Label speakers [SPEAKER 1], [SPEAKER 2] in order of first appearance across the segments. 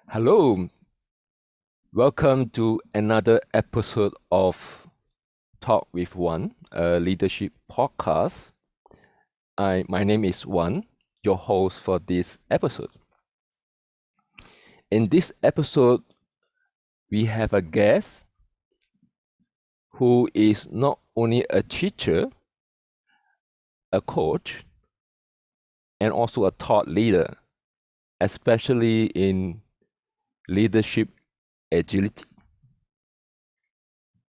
[SPEAKER 1] Hello, welcome to another episode of Talk with One, a leadership podcast. My name is One, your host for this episode. In this episode, we have a guest who is not only a teacher, a coach, and also a thought leader, especially in leadership agility.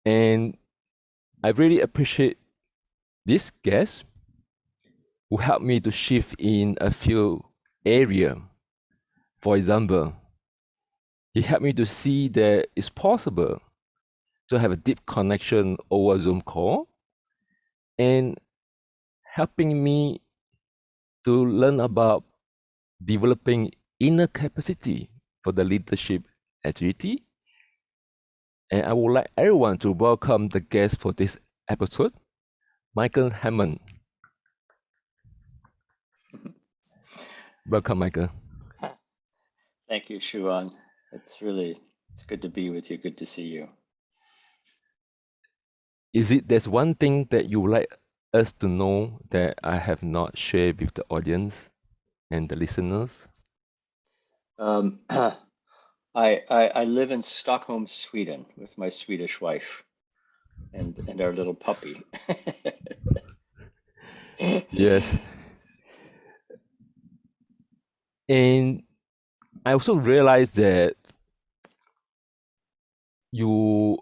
[SPEAKER 1] And I really appreciate this guest who helped me to shift in a few areas. For example, he helped me to see that it's possible to have a deep connection over Zoom call and helping me to learn about developing inner capacity for the leadership agility. And I would like everyone to welcome the guest for this episode, Michael Hermann. Welcome, Michael.
[SPEAKER 2] Thank you, Shuan. It's good to be with you. Good to see you.
[SPEAKER 1] There's one thing that you would like us to know that I have not shared with the audience and the listeners?
[SPEAKER 2] I live in Stockholm, Sweden, with my Swedish wife and our little puppy.
[SPEAKER 1] Yes. And I also realized that you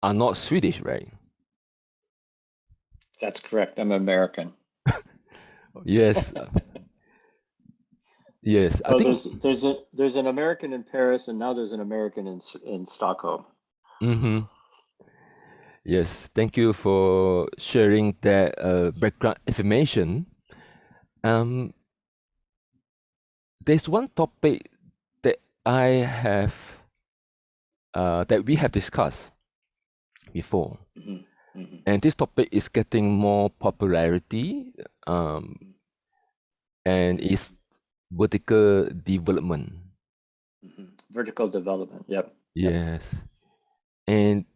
[SPEAKER 1] are not Swedish, right?
[SPEAKER 2] That's correct. I'm American.
[SPEAKER 1] Yes. Yes. I
[SPEAKER 2] Well,
[SPEAKER 1] think.
[SPEAKER 2] there's an American in Paris, and now there's an American in Stockholm.
[SPEAKER 1] Mm-hmm. Yes. Thank you for sharing that background information. Um, there's one topic that I have that we have discussed before, and this topic is getting more popularity, and is vertical development.
[SPEAKER 2] Vertical development. Yep.
[SPEAKER 1] Yes. And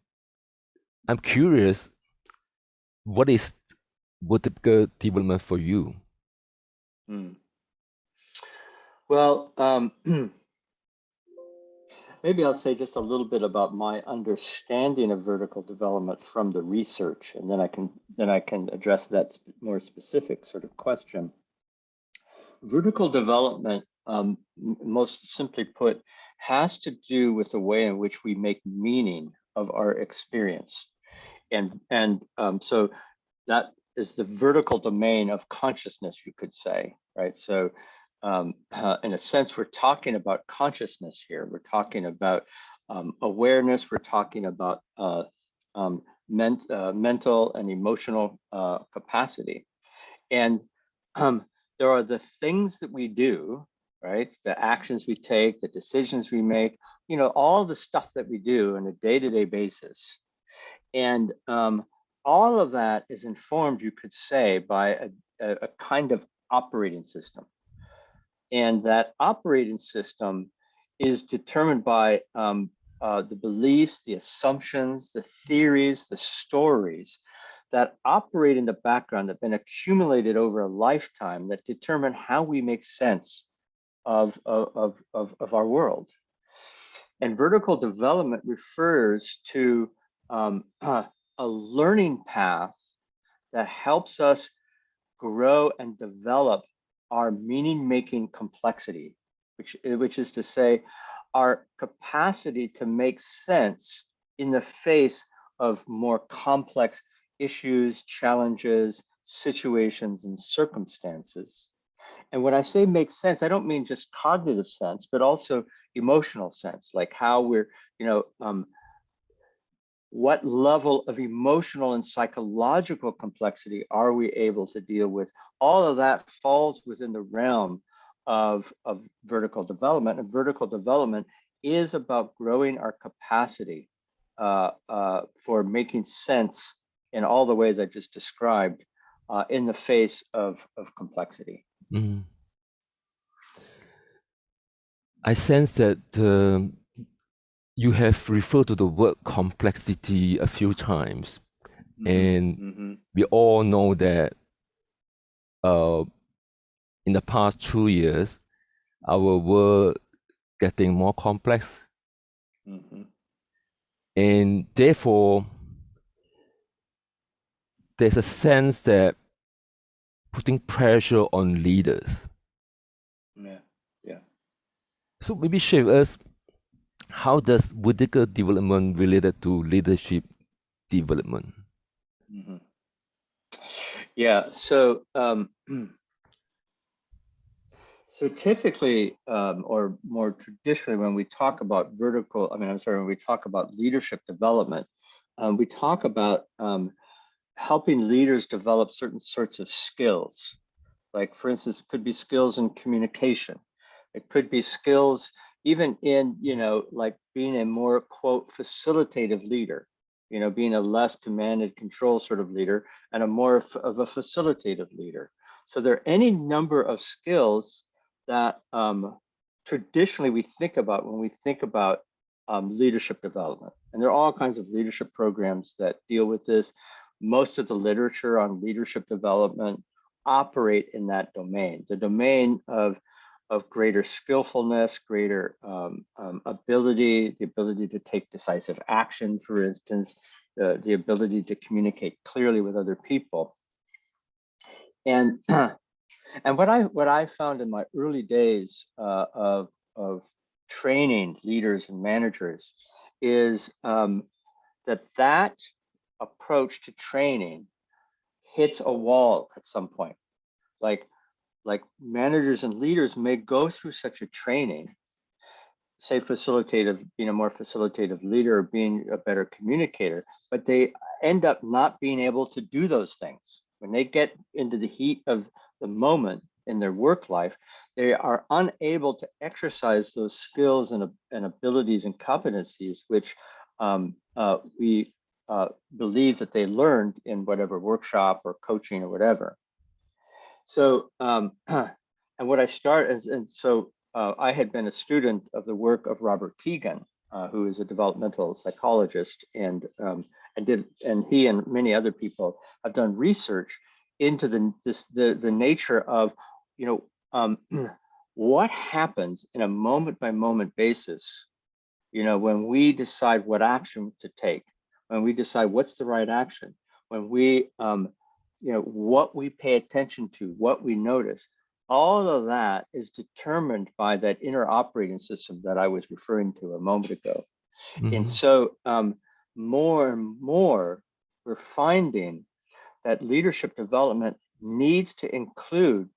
[SPEAKER 1] I'm curious, what is vertical development for you?
[SPEAKER 2] Well, maybe I'll say just a little bit about my understanding of vertical development from the research, and then I can address that more specific sort of question. Vertical development, most simply put, has to do with the way in which we make meaning of our experience, and so that is the vertical domain of consciousness, you could say, right? So in a sense, we're talking about consciousness here. We're talking about awareness. We're talking about mental and emotional capacity. And there are the things that we do, right? The actions we take, the decisions we make, all the stuff that we do on a day-to-day basis. And all of that is informed, you could say, by a kind of operating system. And that operating system is determined by the beliefs, the assumptions, the theories, the stories that operate in the background that have been accumulated over a lifetime that determine how we make sense of our world. And vertical development refers to a learning path that helps us grow and develop our meaning-making complexity, which is to say, our capacity to make sense in the face of more complex issues, challenges, situations, and circumstances. And when I say make sense, I don't mean just cognitive sense, but also emotional sense, like how we're, what level of emotional and psychological complexity are we able to deal with? All of that falls within the realm of vertical development. And vertical development is about growing our capacity for making sense in all the ways I just described in the face of complexity.
[SPEAKER 1] Mm. I sense that you have referred to the word complexity a few times, and we all know that uh, in the past 2 years, our world getting more complex, and therefore there's a sense that putting pressure on leaders.
[SPEAKER 2] Yeah, yeah.
[SPEAKER 1] So maybe share with us, how does Whitical development related to leadership development?
[SPEAKER 2] Yeah. So, so typically, or more traditionally, when we talk about when we talk about leadership development, we talk about helping leaders develop certain sorts of skills. Like, for instance, it could be skills in communication. It could be skills even in, like being a more, quote, facilitative leader, being a less command and control sort of leader and a more of a facilitative leader. So there are any number of skills that traditionally we think about when we think about leadership development. And there are all kinds of leadership programs that deal with this. Most of the literature on leadership development operate in that domain, the domain of greater skillfulness, greater ability, the ability to take decisive action, for instance, the ability to communicate clearly with other people. And and what I found in my early days of training leaders and managers is that approach to training hits a wall at some point. Like managers and leaders may go through such a training, say being a more facilitative leader or being a better communicator, but they end up not being able to do those things. When they get into the heat of the moment in their work life, they are unable to exercise those skills and abilities and competencies which we believe that they learned in whatever workshop or coaching or whatever. So, and what I started, and so I had been a student of the work of Robert Keegan, who is a developmental psychologist, and he and many other people have done research into the nature of, what happens in a moment by moment basis, when we decide what action to take, when we decide what's the right action, when we what we pay attention to, what we notice, all of that is determined by that inner operating system that I was referring to a moment ago. And so more and more, we're finding that leadership development needs to include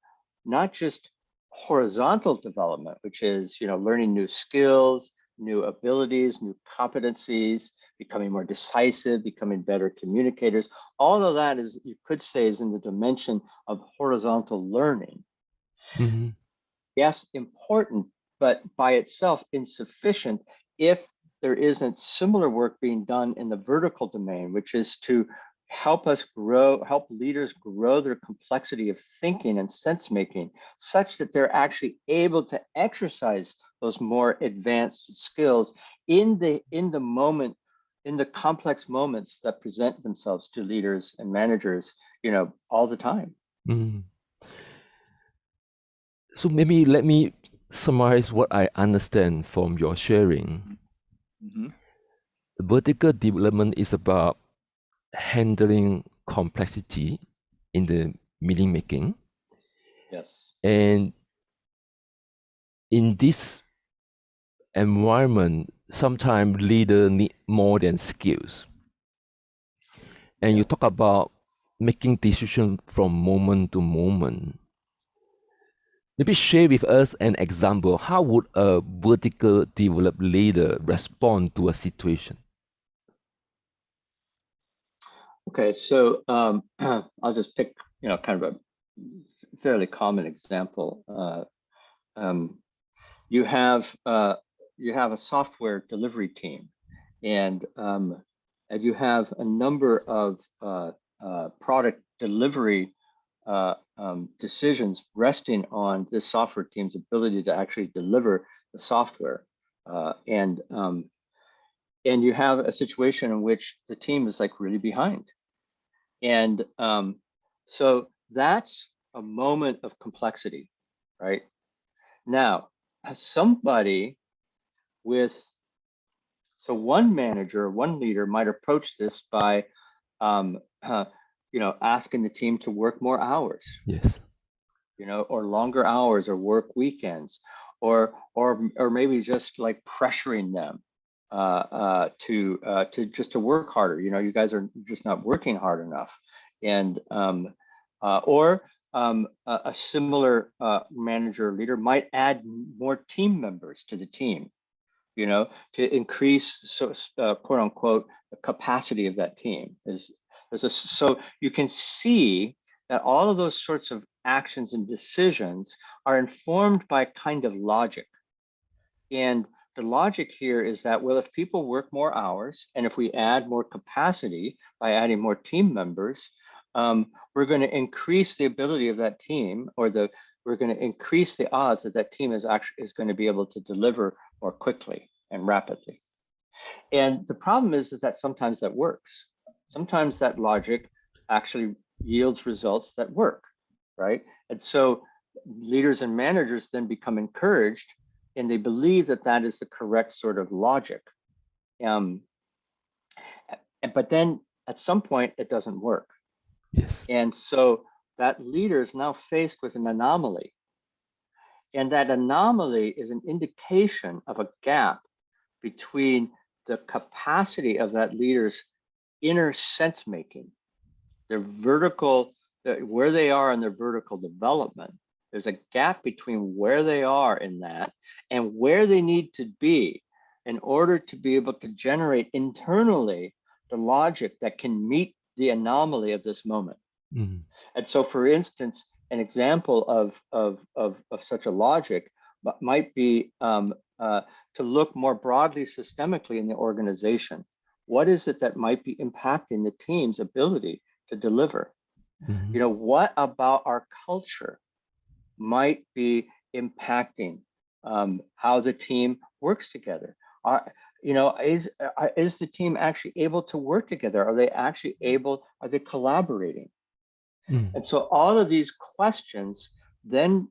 [SPEAKER 2] not just horizontal development, which is, learning new skills, new abilities, new competencies, becoming more decisive, becoming better communicators. All of that is, you could say, is in the dimension of horizontal learning. Yes, important, but by itself insufficient if there isn't similar work being done in the vertical domain, which is to help leaders grow their complexity of thinking and sense making such that they're actually able to exercise those more advanced skills in the moment, in the complex moments that present themselves to leaders and managers, all the time.
[SPEAKER 1] So maybe let me summarize what I understand from your sharing. Vertical development is about handling complexity in the meaning making.
[SPEAKER 2] Yes.
[SPEAKER 1] And in this environment, sometimes leaders need more than skills. And you talk about making decisions from moment to moment. Maybe share with us an example. How would a vertical developed leader respond to a situation?
[SPEAKER 2] Okay, so I'll just pick, kind of a fairly common example. You have a software delivery team, and you have a number of product delivery decisions resting on this software team's ability to actually deliver the software. And you have a situation in which the team is like really behind. And so that's a moment of complexity, right? Now, somebody with, so one manager, one leader might approach this by, asking the team to work more hours.
[SPEAKER 1] Yes.
[SPEAKER 2] Or longer hours, or work weekends, or maybe just like pressuring them to work harder. You guys are just not working hard enough, and or a similar manager or leader might add more team members to the team, to increase quote unquote the capacity of that team. So you can see that all of those sorts of actions and decisions are informed by kind of logic. And the logic here is that, well, if people work more hours, and if we add more capacity by adding more team members, we're going to increase the ability of that team, or we're going to increase the odds that that team is going to be able to deliver more quickly and rapidly. And the problem is that sometimes that works. Sometimes that logic actually yields results that work, right? And so leaders and managers then become encouraged, and they believe that that is the correct sort of logic. But then at some point it doesn't work.
[SPEAKER 1] Yes.
[SPEAKER 2] And so that leader is now faced with an anomaly. And that anomaly is an indication of a gap between the capacity of that leader's inner sense making, their vertical, where they are in their vertical development. There's a gap between where they are in that and where they need to be in order to be able to generate internally the logic that can meet the anomaly of this moment. Mm. And so, for instance, an example of such a logic might be to look more broadly systemically in the organization. What is it that might be impacting the team's ability to deliver? Mm-hmm. What about our culture might be impacting how the team works together? Is the team actually able to work together? Are they collaborating? Mm. And so all of these questions then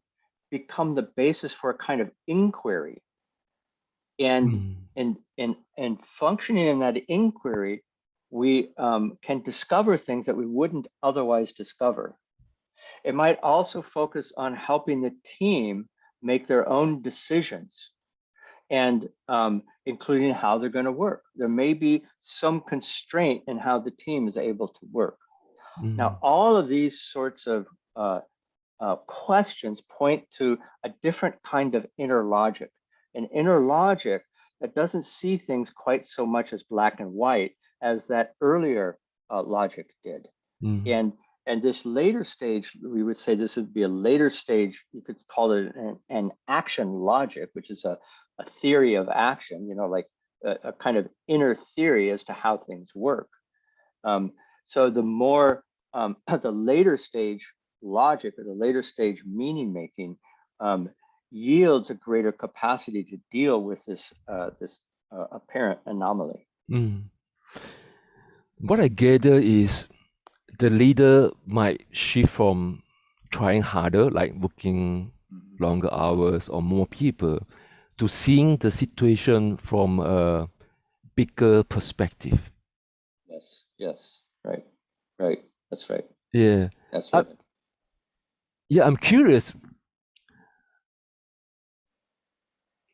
[SPEAKER 2] become the basis for a kind of inquiry. And functioning in that inquiry, we can discover things that we wouldn't otherwise discover. It might also focus on helping the team make their own decisions, and including how they're going to work. There may be some constraint in how the team is able to work. Mm. Now, all of these sorts of questions point to a different kind of inner logic, an inner logic that doesn't see things quite so much as black and white as that earlier logic did. Mm-hmm. And this later stage, we would say this would be a later stage, you could call it an action logic, which is a theory of action, like a kind of inner theory as to how things work. So the more, the later stage logic, or the later stage meaning making, yields a greater capacity to deal with this apparent anomaly. Mm.
[SPEAKER 1] What I gather is the leader might shift from trying harder, like working longer hours or more people, to seeing the situation from a bigger perspective.
[SPEAKER 2] Yes, right, that's right.
[SPEAKER 1] Yeah,
[SPEAKER 2] that's right.
[SPEAKER 1] I'm curious,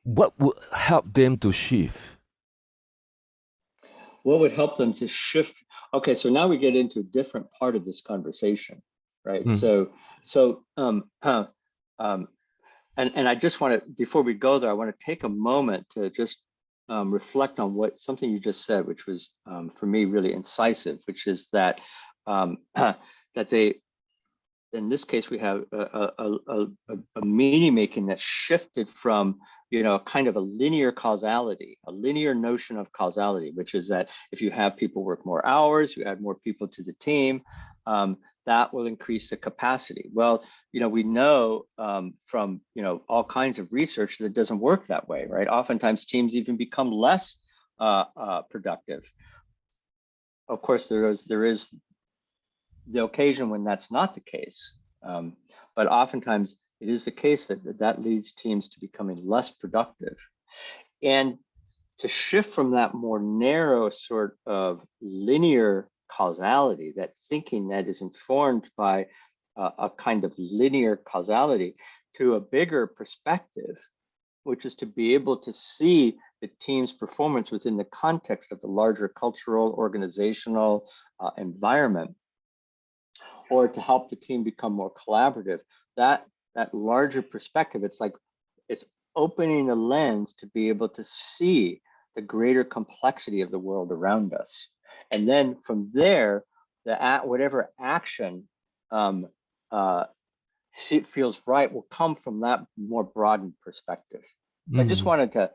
[SPEAKER 1] what would help them to shift?
[SPEAKER 2] What would help them to shift? Okay, so now we get into a different part of this conversation, right? And I just want to, before we go there, I want to take a moment to just reflect on something you just said, which was for me really incisive, which is that that they, in this case, we have a meaning making that shifted from, kind of a linear causality, a linear notion of causality, which is that if you have people work more hours, you add more people to the team, that will increase the capacity. Well, we know from all kinds of research that it doesn't work that way, right? Oftentimes teams even become less productive. Of course, there is the occasion when that's not the case, but oftentimes it is the case that leads teams to becoming less productive. And to shift from that more narrow sort of linear causality, that thinking that is informed by a kind of linear causality, to a bigger perspective, which is to be able to see the team's performance within the context of the larger cultural, organizational environment, or to help the team become more collaborative. That larger perspective, it's opening the lens to be able to see the greater complexity of the world around us. And then from there, whatever action feels right will come from that more broadened perspective. So I just wanted to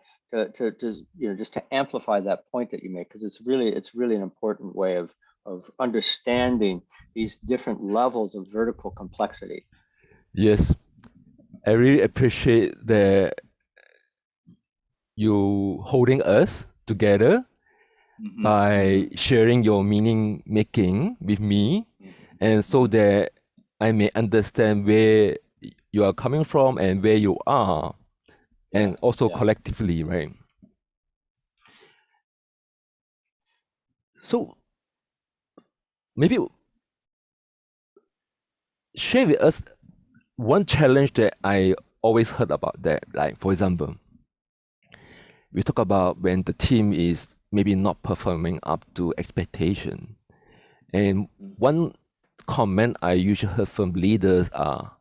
[SPEAKER 2] just to amplify that point that you make, because it's really an important way of understanding these different levels of vertical complexity.
[SPEAKER 1] Yes, I really appreciate that you holding us together by sharing your meaning making with me, and so that I may understand where you are coming from and where you are, and also collectively, right? So maybe share with us one challenge that I always heard about, that, like, for example, we talk about when the team is maybe not performing up to expectation. And one comment I usually heard from leaders are,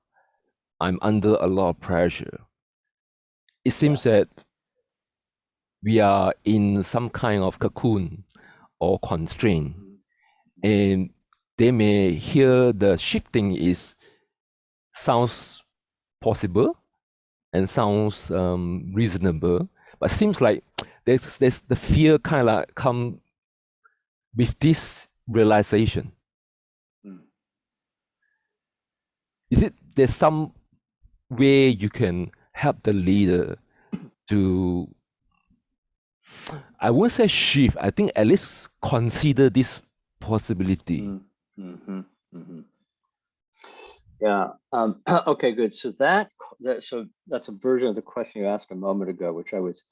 [SPEAKER 1] I'm under a lot of pressure. It seems that we are in some kind of cocoon or constraint, and they may hear the shifting sounds possible and sounds reasonable, but seems like there's the fear kind of come with this realization. Is it there's some way you can help the leader to, I won't say shift, I think at least consider this possibility?
[SPEAKER 2] Yeah. Okay, good. So that's a version of the question you asked a moment ago, which I was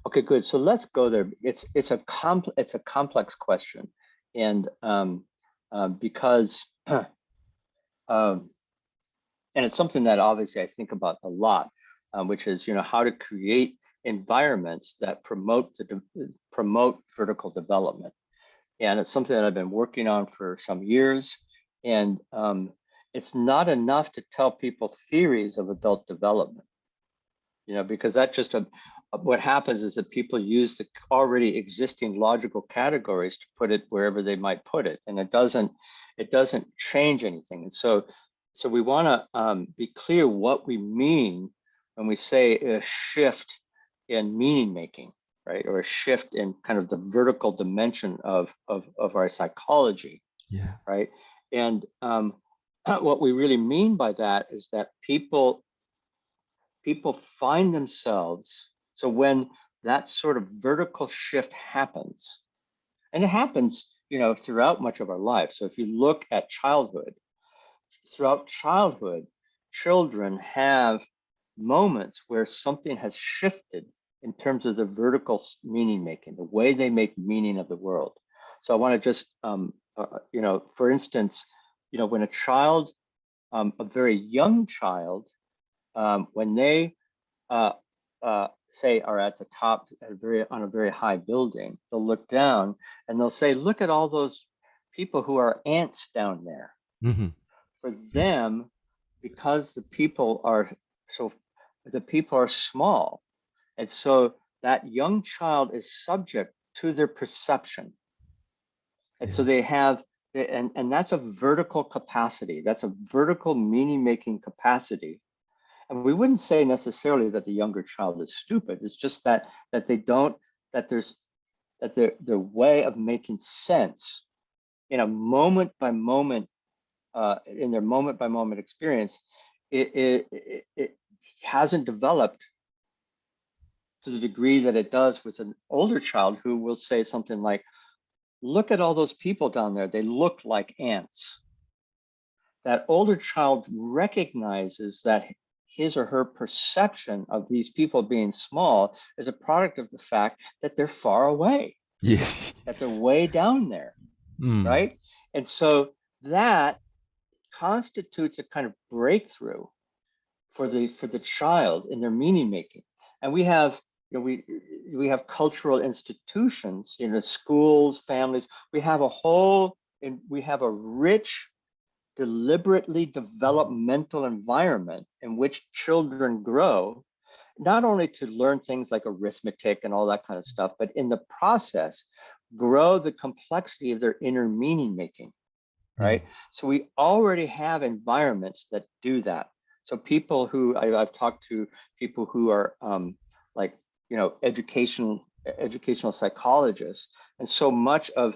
[SPEAKER 2] okay, good. So let's go there. It's a complex question, and because and it's something that obviously I think about a lot, which is how to create environments that promote vertical development. And it's something that I've been working on for some years. And it's not enough to tell people theories of adult development, because that just what happens is that people use the already existing logical categories to put it wherever they might put it, and it doesn't change anything. And so we want to be clear what we mean when we say a shift in meaning making, right? Or a shift in kind of the vertical dimension of our psychology, right? And what we really mean by that is that people find themselves, so when that sort of vertical shift happens, and it happens, throughout much of our life. So if you look at childhood, throughout childhood, children have moments where something has shifted in terms of the vertical meaning making, the way they make meaning of the world. So I want to just, for instance, when a child, a very young child, when they say are at the top on a very high building, they'll look down and they'll say, look at all those people who are ants down there. For them, because the people are small, and so that young child is subject to their perception. And so they have, and that's a vertical capacity. That's a vertical meaning-making capacity. And we wouldn't say necessarily that the younger child is stupid. It's just that their way of making sense in a moment by moment, in their moment by moment experience, it hasn't developed to the degree that it does with an older child who will say something like, look at all those people down there, they look like ants. That older child recognizes that his or her perception of these people being small is a product of the fact that they're far away,
[SPEAKER 1] Yes.
[SPEAKER 2] that they're way down there, right? And so that constitutes a kind of breakthrough for the child in their meaning making. And we have, we have cultural institutions, schools, families. We have we have a rich, deliberately developmental environment in which children grow, not only to learn things like arithmetic and all that kind of stuff, but in the process, grow the complexity of their inner meaning making, right? So we already have environments that do that. So people who I've talked to, people who are like, educational psychologists, and so much of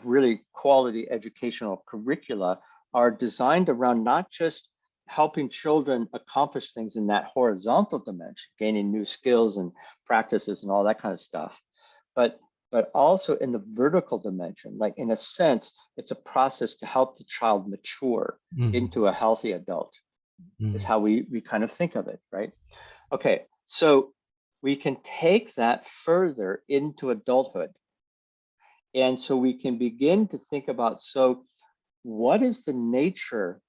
[SPEAKER 2] really quality educational curricula are designed around not just helping children accomplish things in that horizontal dimension, gaining new skills and practices and all that kind of stuff, but also in the vertical dimension. Like, in a sense, it's a process to help the child mature into a healthy adult, is how we kind of think of it, right? Okay, so we can take that further into adulthood. And so we can begin to think about, so what is the nature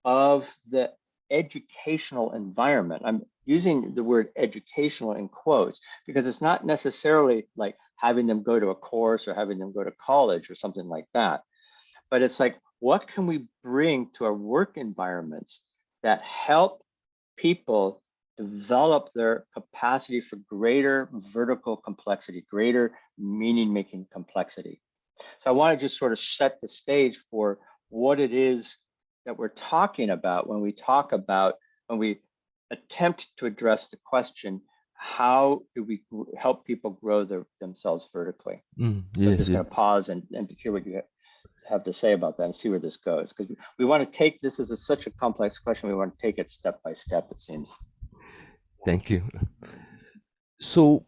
[SPEAKER 2] of the educational environment? I'm using the word educational in quotes because it's not necessarily like having them go to a course or having them go to college or something like that. But it's like, what can we bring to our work environments that help people develop their capacity for greater vertical complexity, greater meaning-making complexity? So I want to just sort of set the stage for what it is that we're talking about when we attempt to address the question, how do we help people grow themselves vertically? So I'm just going to pause and hear what you have to say about that and see where this goes, because we want to take this as such a complex question. We want to take it step by step, it seems.
[SPEAKER 1] Thank you. So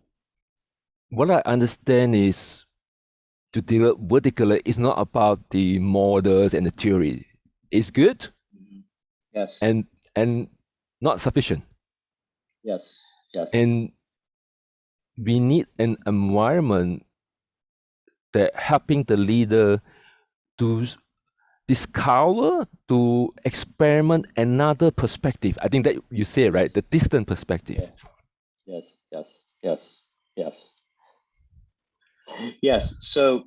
[SPEAKER 1] what I understand is, to develop vertically is not about the models and the theory. It's good.
[SPEAKER 2] Yes.
[SPEAKER 1] And not sufficient.
[SPEAKER 2] Yes. Yes.
[SPEAKER 1] And we need an environment that helping the leader to discover, to experiment another perspective. I think that you say, right? The distant perspective.
[SPEAKER 2] Yeah. Yes. So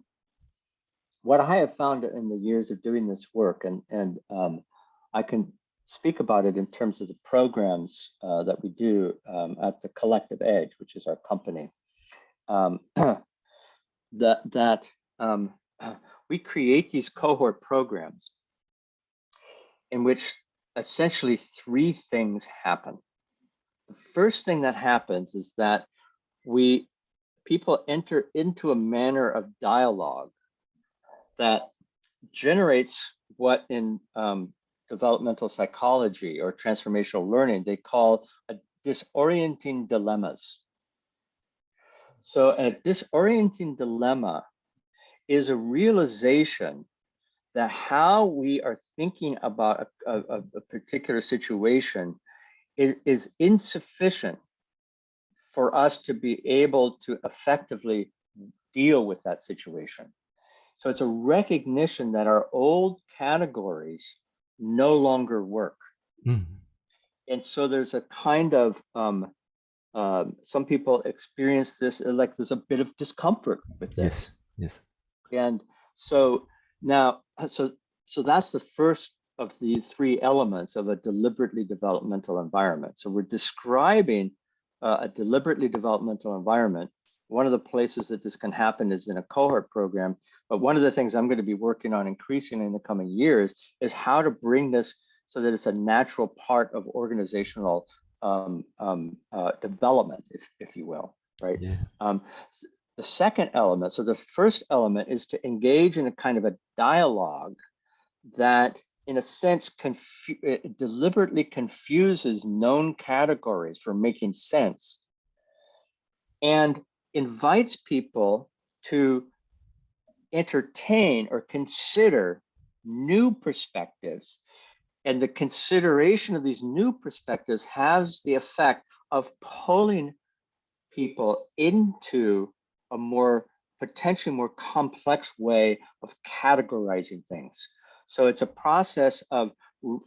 [SPEAKER 2] what I have found in the years of doing this work, and I can speak about it in terms of the programs that we do at the Collective Edge, which is our company, that we create these cohort programs in which essentially three things happen. The first thing that happens is that people enter into a manner of dialogue that generates what in developmental psychology or transformational learning they call a disorienting dilemmas. So a disorienting dilemma is a realization that how we are thinking about a particular situation is insufficient for us to be able to effectively deal with that situation. So it's a recognition that our old categories no longer work. And so there's a kind of, some people experience this like there's a bit of discomfort with this.
[SPEAKER 1] Yes.
[SPEAKER 2] And so now, so that's the first of these three elements of a deliberately developmental environment. So we're describing a deliberately developmental environment. One of the places that this can happen is in a cohort program. But one of the things I'm going to be working on increasingly in the coming years is how to bring this so that it's a natural part of organizational development, if you will, right?
[SPEAKER 1] Yeah.
[SPEAKER 2] The second element, so the first element is to engage in a kind of a dialogue that, in a sense, deliberately confuses known categories for making sense and invites people to entertain or consider new perspectives. And the consideration of these new perspectives has the effect of pulling people into a more potentially more complex way of categorizing things. So it's a process of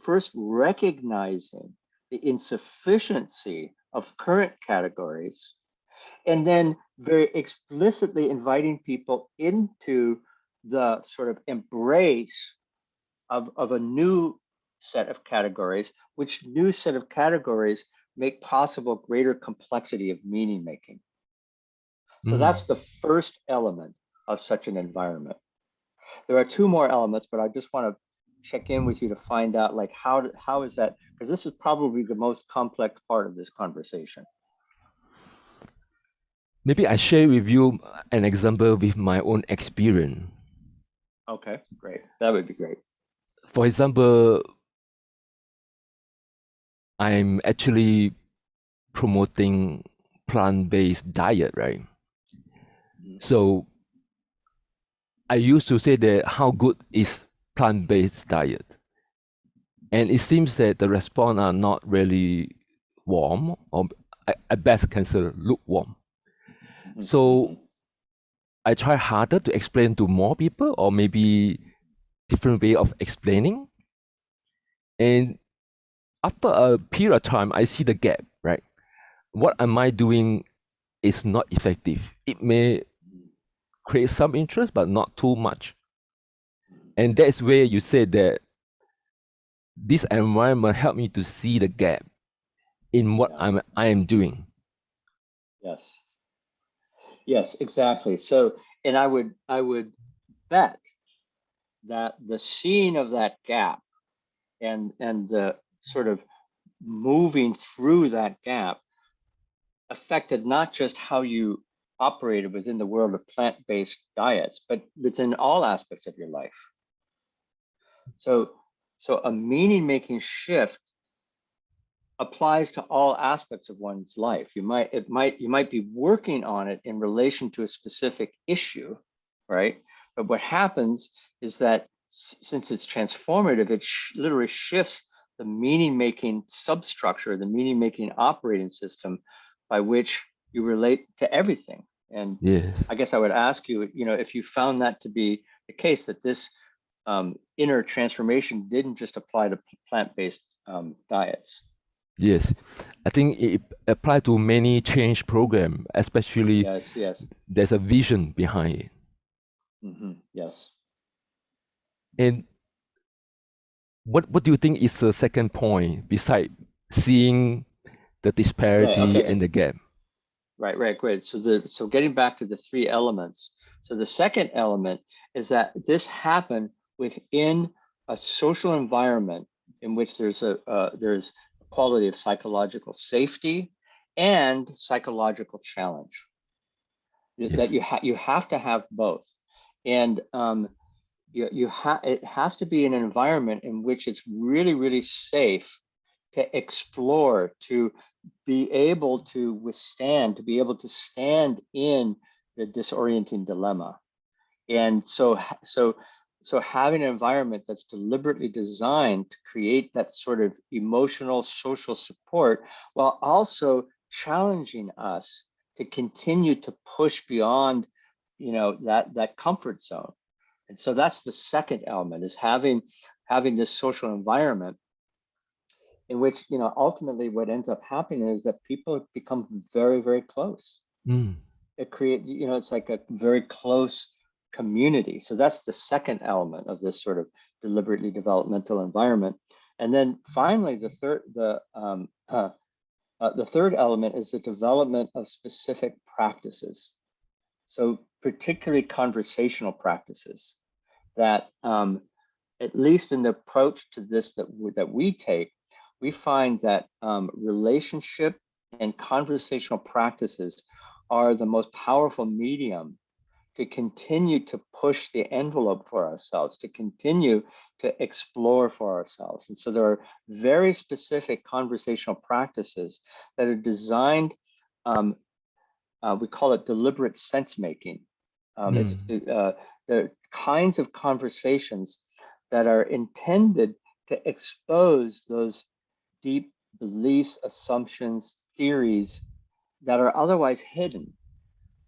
[SPEAKER 2] first recognizing the insufficiency of current categories, and then very explicitly inviting people into the sort of embrace of a new set of categories, which new set of categories make possible greater complexity of meaning making. So that's the first element of such an environment. There are two more elements, but I just want to check in with you to find out, like, how is that? Because this is probably the most complex part of this conversation.
[SPEAKER 1] Maybe I share with you an example with my own experience.
[SPEAKER 2] Okay, great. That would be great.
[SPEAKER 1] For example, I'm actually promoting plant-based diet, right? So I used to say that how good is plant-based diet? And it seems that the response are not really warm, or at best can say lukewarm. So I try harder to explain to more people, or maybe different way of explaining. And after a period of time, I see the gap, right? What am I doing is not effective. It may create some interest, but not too much. And that's where you said that this environment helped me to see the gap in what I am doing.
[SPEAKER 2] Yes. Yes, exactly. So, and I would bet that the seeing of that gap and the sort of moving through that gap affected not just how you operated within the world of plant-based diets, but within all aspects of your life. So a meaning-making shift applies to all aspects of one's life. You might be working on it in relation to a specific issue, right? But what happens is that since it's transformative, it literally shifts the meaning-making substructure, the meaning-making operating system by which you relate to everything. And
[SPEAKER 1] yes.
[SPEAKER 2] I guess I would ask you, if you found that to be the case, that this inner transformation didn't just apply to plant-based diets.
[SPEAKER 1] Yes, I think it applies to many change program, especially
[SPEAKER 2] yes.
[SPEAKER 1] There's a vision behind it.
[SPEAKER 2] Yes.
[SPEAKER 1] And what do you think is the second point beside seeing the disparity and the gap?
[SPEAKER 2] Right, great. So getting back to the three elements. So the second element is that this happened within a social environment in which there's a quality of psychological safety and psychological challenge. Yes. That you have to have both, and it has to be an environment in which it's really safe to explore, to be able to withstand, to be able to stand in the disorienting dilemma. And so having an environment that's deliberately designed to create that sort of emotional social support while also challenging us to continue to push beyond, that comfort zone. And so that's the second element, is having this social environment in which, ultimately what ends up happening is that people become very close. It creates, it's like a very close community. So that's the second element of this sort of deliberately developmental environment. And then finally, the third element is the development of specific practices. So particularly conversational practices that, at least in the approach to this that we take, we find that relationship and conversational practices are the most powerful medium to continue to push the envelope for ourselves, to continue to explore for ourselves. And so there are very specific conversational practices that are designed, we call it deliberate sense making. It's the kinds of conversations that are intended to expose those deep beliefs, assumptions, theories that are otherwise hidden.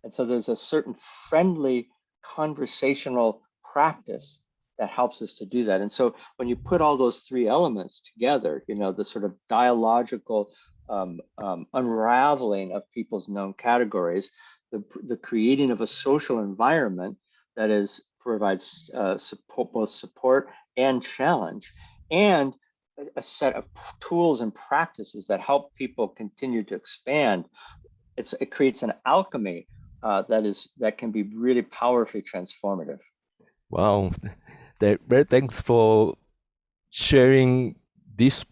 [SPEAKER 2] And so there's a certain friendly conversational practice that helps us to do that. And so when you put all those three elements together, you know, the sort of dialogical unraveling of people's known categories, the creating of a social environment that is provides support, both support and challenge, and a set of tools and practices that help people continue to expand. It creates an alchemy that can be really powerfully transformative.
[SPEAKER 1] Wow, very thanks for sharing this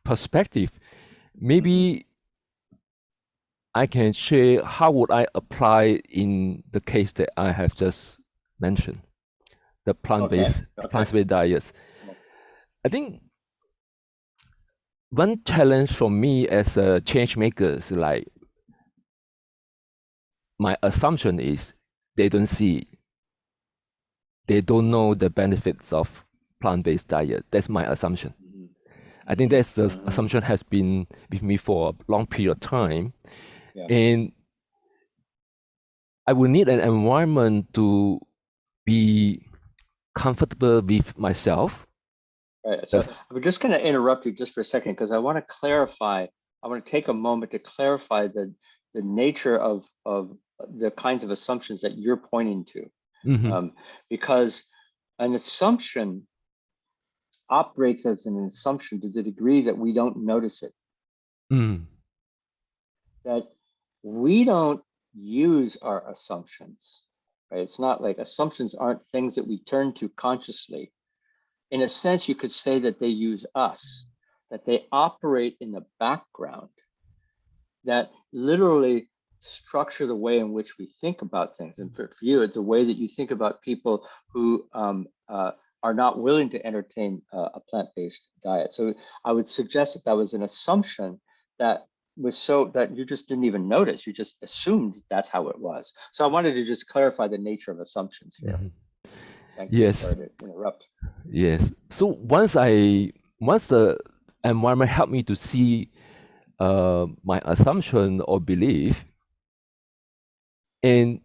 [SPEAKER 1] perspective. Maybe I can share how would I apply in the case that I have just mentioned, the plant-based diets. I think one challenge for me as a change maker is like my assumption is they don't see, they don't know the benefits of plant-based diet. That's my assumption. I think that's the assumption has been with me for a long period of time. And I will need an environment to be comfortable with myself.
[SPEAKER 2] Right. So I'm just going to interrupt you just for a second because I want to clarify. I want to take a moment to clarify the nature of the kinds of assumptions that you're pointing to, because an assumption operates as an assumption to the degree that we don't notice it. That we don't use our assumptions, right? It's not like assumptions aren't things that we turn to consciously. In a sense, you could say that they use us, that they operate in the background, that literally structure the way in which we think about things. And for you, it's a way that you think about people who are not willing to entertain a plant-based diet. So I would suggest that that was an assumption that was so that you just didn't even notice. You just assumed that's how it was. So I wanted to just clarify the nature of assumptions here. Thank you. Sorry to interrupt.
[SPEAKER 1] Yes. So once the environment helped me to see my assumption or belief, and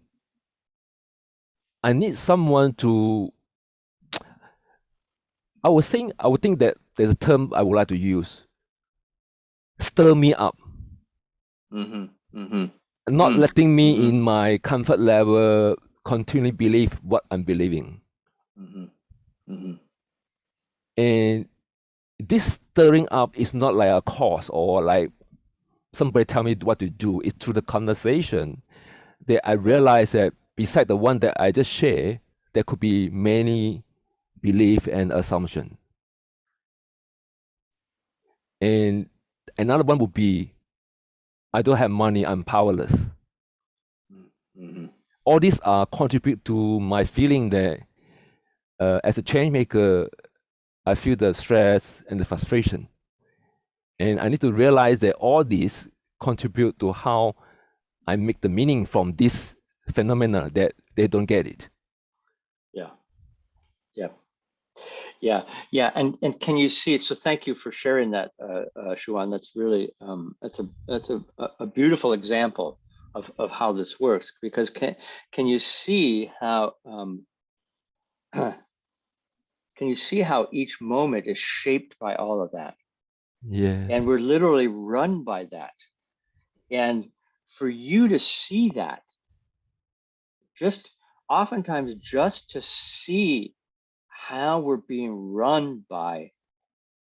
[SPEAKER 1] I need someone to, I would think that there's a term I would like to use, stir me up. Not letting me in my comfort level continually believe what I'm believing. And this stirring up is not like a cause or like somebody tell me what to do. It's through the conversation that I realize that beside the one that I just shared, there could be many belief and assumption. And another one would be, I don't have money, I'm powerless. All these contribute to my feeling that as a change maker, I feel the stress and the frustration. And I need to realize that all these contribute to how I make the meaning from this phenomena that they don't get it.
[SPEAKER 2] Yeah. And can you see? So thank you for sharing that, Shuan. That's really that's a beautiful example of how this works. Because can you see how can you see how each moment is shaped by all of that?
[SPEAKER 1] Yeah.
[SPEAKER 2] And we're literally run by that. And for you to see that, oftentimes just to see how we're being run by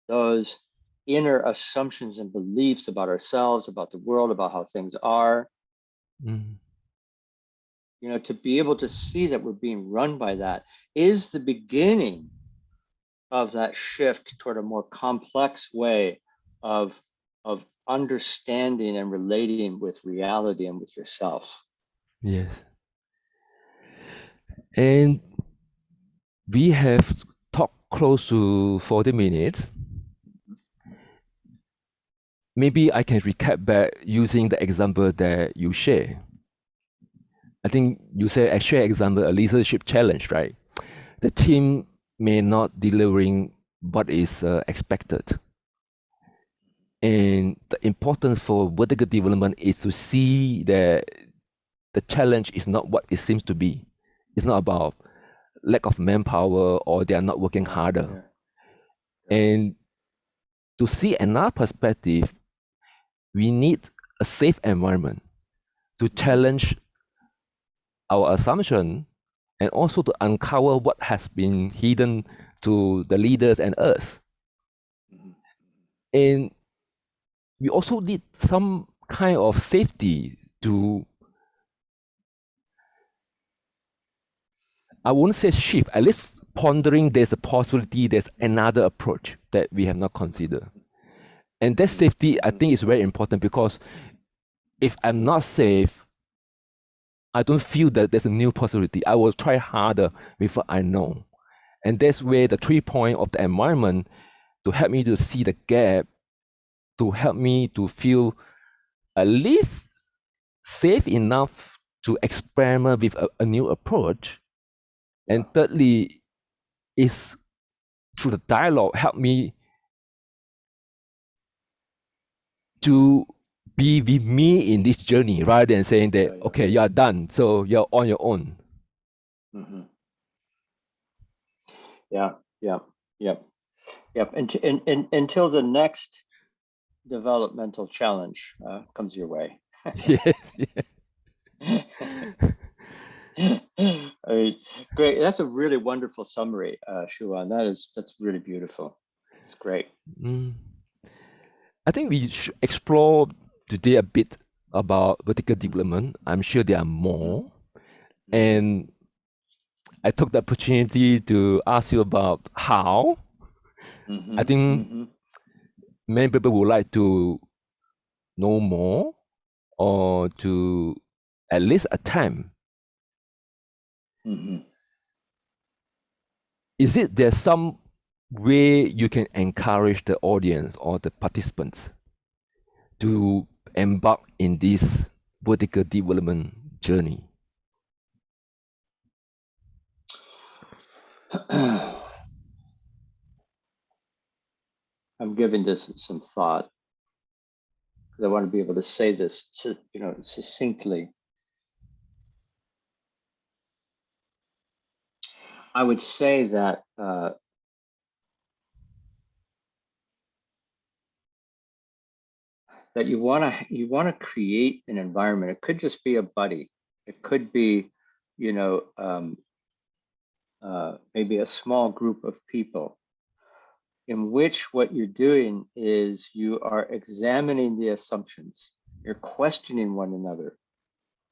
[SPEAKER 2] those inner assumptions and beliefs about ourselves, about the world, about how things are, you know, to be able to see that we're being run by that is the beginning of that shift toward a more complex way of understanding and relating with reality and with yourself.
[SPEAKER 1] Yes. And we have talked close to 40 minutes. Maybe I can recap back using the example that you share. I think you said a share example, a leadership challenge, right? The team may not delivering what is expected. And the importance for vertical development is to see that the challenge is not what it seems to be. It's not about lack of manpower or they are not working harder.
[SPEAKER 2] Yeah.
[SPEAKER 1] And to see another perspective, we need a safe environment to challenge our assumption and also to uncover what has been hidden to the leaders and us. And we also need some kind of safety to, I won't say shift, at least pondering there's a possibility, there's another approach that we have not considered. And that safety, I think, is very important because if I'm not safe, I don't feel that there's a new possibility. I will try harder with what I know. And that's where the 3 point of the environment to help me to see the gap, to help me to feel at least safe enough to experiment with a new approach. And thirdly, is through the dialogue help me to be with me in this journey rather than saying that, okay, you're done, so you're on your own.
[SPEAKER 2] Yep. And until the next developmental challenge comes your way.
[SPEAKER 1] Yes.
[SPEAKER 2] I mean, great. That's a really wonderful summary, Shuan. That's really beautiful. It's great.
[SPEAKER 1] I think we should explore today a bit about vertical development. I'm sure there are more. And I took the opportunity to ask you about how. I think many people would like to know more or to at least attempt. Is it there's some way you can encourage the audience or the participants to embark in this vertical development journey?
[SPEAKER 2] I'm giving this some thought because I want to be able to say this, succinctly. I would say that that you want to create an environment. It could just be a buddy. It could be, maybe a small group of people in which what you're doing is you are examining the assumptions. You're questioning one another,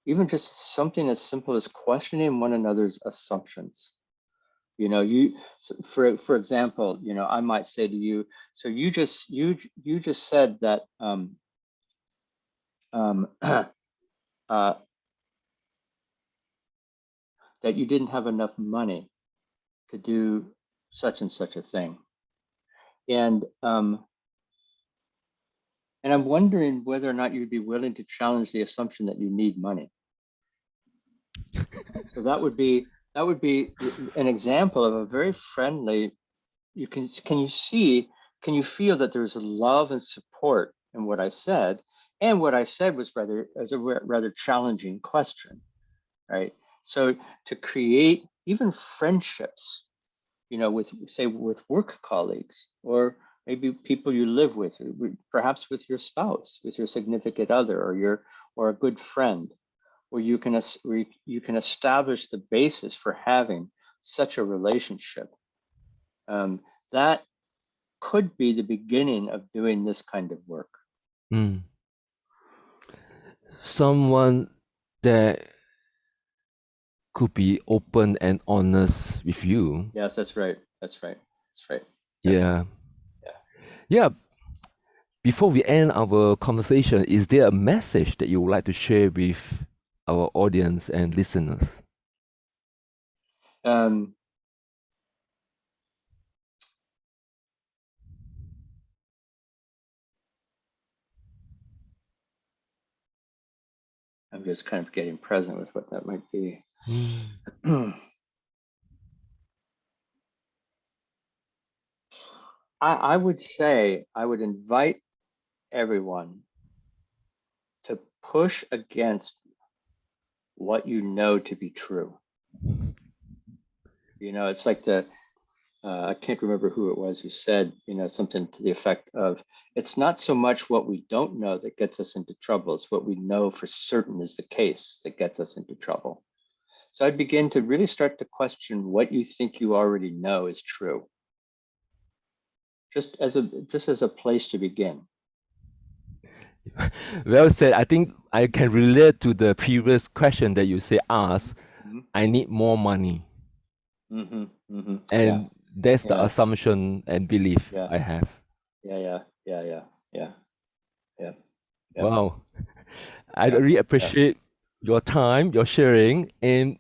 [SPEAKER 2] even just something as simple as questioning one another's assumptions. For example, I might say to you, so you just said that that you didn't have enough money to do such and such a thing. And I'm wondering whether or not you'd be willing to challenge the assumption that you need money. So that would be an example of a very friendly. Can you feel that there's a love and support in what I said, and what I said was rather challenging question, right? So to create even friendships, with work colleagues, or maybe people you live with, perhaps with your spouse, with your significant other, or a good friend, where you can establish the basis for having such a relationship. That could be the beginning of doing this kind of work.
[SPEAKER 1] Someone that could be open and honest with you.
[SPEAKER 2] Yes, that's right. That's right.
[SPEAKER 1] Yeah. before we end our conversation, is there a message that you would like to share with our audience and listeners?
[SPEAKER 2] I'm just kind of getting present with what that might be. I would say, I would invite everyone to push against what you know to be true. You know, it's like I can't remember who it was who said, you know, something to the effect of, it's not so much what we don't know that gets us into trouble, it's what we know for certain is the case that gets us into trouble. So I'd begin to really start to question what you think you already know is true. Just as a place to begin.
[SPEAKER 1] Well said. I think I can relate to the previous question that you say ask. I need more money. And that's the assumption and belief I have.
[SPEAKER 2] Yeah.
[SPEAKER 1] Wow. I really appreciate your time, your sharing. And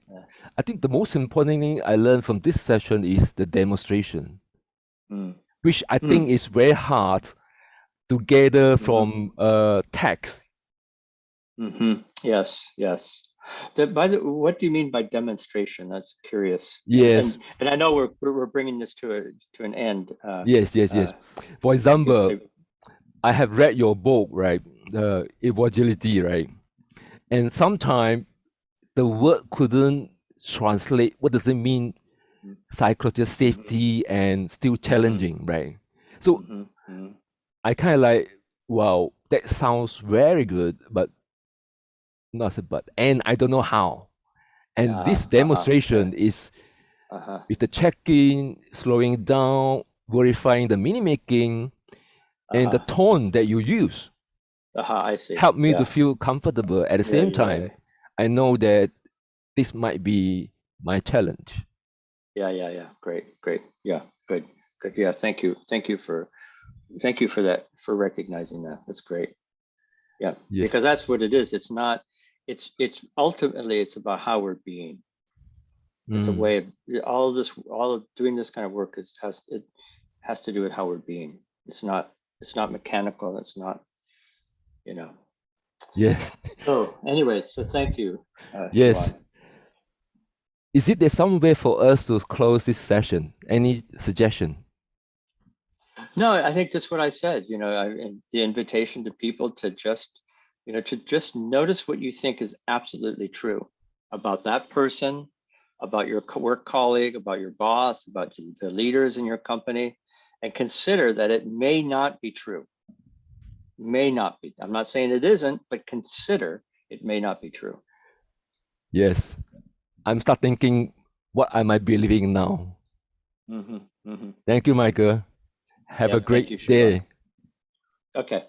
[SPEAKER 1] I think the most important thing I learned from this session is the demonstration, which I think is very hard to gather from text.
[SPEAKER 2] Yes. What do you mean by demonstration? That's curious.
[SPEAKER 1] Yes.
[SPEAKER 2] And I know we're bringing this to an end.
[SPEAKER 1] Yes. For example, I have read your book, right? Evangelity, right? And sometimes the word couldn't translate. What does it mean? Psychological safety and still challenging, right? So I kind of like, wow, that sounds very good, but not a but. And I don't know how. And this demonstration is with the checking, slowing down, verifying the meaning making, and the tone that you use.
[SPEAKER 2] I see.
[SPEAKER 1] Help me to feel comfortable. At the same time, I know that this might be my challenge.
[SPEAKER 2] Yeah. Great. Yeah, good. Yeah, thank you for that, for recognizing that. That's great. Yeah, yes. Because that's what it is. It's not. It's ultimately it's about how we're being. It's a way of all of doing this kind of work it has to do with how we're being. It's not mechanical. It's not, you know.
[SPEAKER 1] Yes.
[SPEAKER 2] So anyway, so thank you.
[SPEAKER 1] Yes.
[SPEAKER 2] Siobhan.
[SPEAKER 1] Is it there some way for us to close this session? Any suggestion?
[SPEAKER 2] No, I think just what I said, you know, the invitation to people to just, you know, to just notice what you think is absolutely true about that person, about your work colleague, about your boss, about the leaders in your company, and consider that it may not be true. May not be. I'm not saying it isn't, but consider it may not be true.
[SPEAKER 1] Yes. I'm start thinking what I might be living now. Thank you, Michael. Have a great day.
[SPEAKER 2] Okay.